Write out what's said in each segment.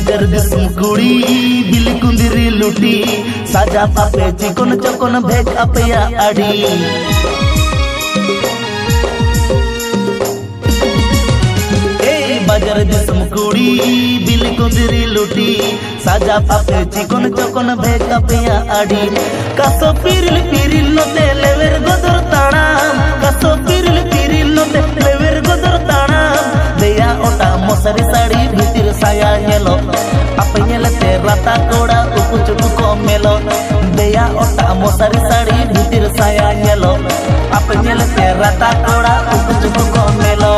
बाजार दिसम कुड़ी बिल कुंदिरी लुटी साजा पापे चिकन चकन भेज अपया आड़ी बाजार दिसम कुड़ी बिल कुंदिरी लुटी साजा पापे चिकन चकन भेज अपया आड़ी कासो पिरिल पिरिल नते लेवेर गोदर ताणाम कासो पिरिल पिरिल नते लेवेर गोदर ताणाम देया ओटा मोसारी साड़ी भीतर साया नेलो apa nyelete rata koda uku cuku komelo deya ota mosari sari bhitir saya nyelo apa nyelete rata koda uku cuku komelo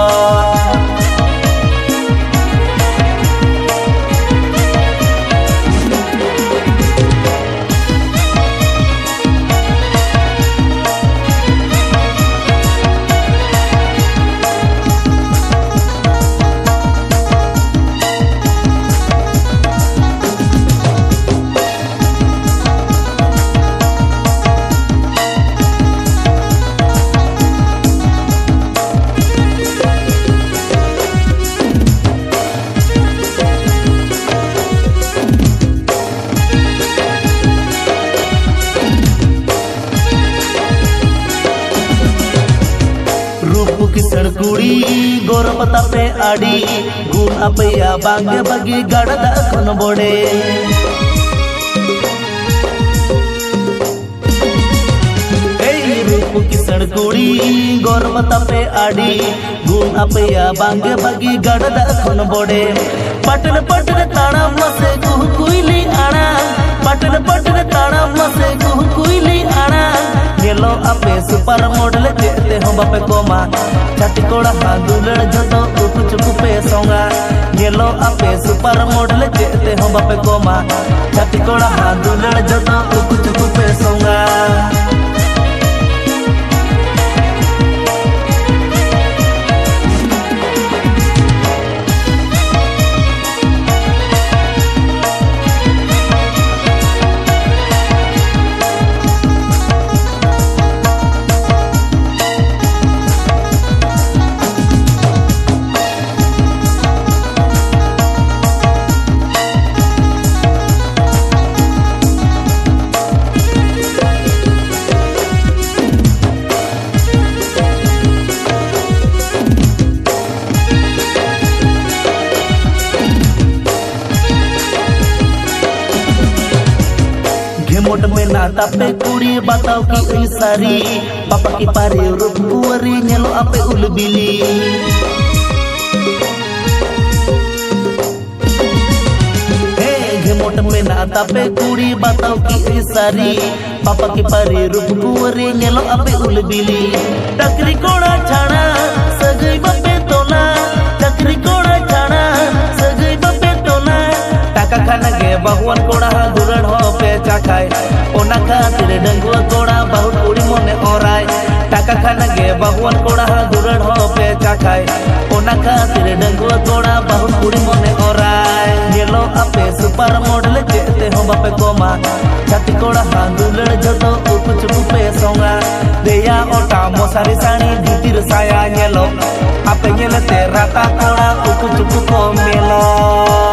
किसड़ कुड़ी गोर पता पे आड़ी गुण अपया बांगे बगी गड़दा खन बोड़े रूप किसड़ कुड़ी गोर पता पे आड़ी गुण अपया बांगे बगी गड़दा खन बोड़े पटन पटन ताड़ा मसे गुह कुइली आड़ा पटन पटन ताड़ा मसे गुह कुइली आड़ा गेलो अपे सुपर मॉडल जेते हम बापे कोमा छाती कोड़ा हादुलड़ जतो उकु चुकु पे सोंगा गेलो अपे सुपर मॉडल जेते हम बापे कोमा छाती कोड़ा हादुलड़ जतो उकु चुकु पे सोंगा मोट में नाता पे कुड़ी बताओ की सारी पापा की पारे रूप कुवरी नेलो आपे उलबिली मोट में नाता पे कुड़ी बताओ की सारी पापा की पारे रूप कुवरी नेलो आपे उलबिली टकरी कोड़ा छाड़ा सगई बापे तोला टकरी कोड़ा छाड़ा सगई बापे तोला टाका खाना गे भगवान कोड़ा दुरड़ हो पे चाखाय ओना खातिर डंगुआ कोड़ा बहुत कुड़ी मने ओराय टाका खाना गे भगवान कोड़ा दुरड़ हो पे चाखाय ओना खातिर डंगुआ कोड़ा बहुत कुड़ी मने ओराय गेलो आपे सुपर मॉडल जेते हम बापे कोमा छाती कोड़ा हादुलड़ जतो उकु चुकु पे सोंगा देया ओटा मोसारी साड़ी भीतिर साया नेलो आपे नेलते राता कोड़ा उकु चुकु को मेलो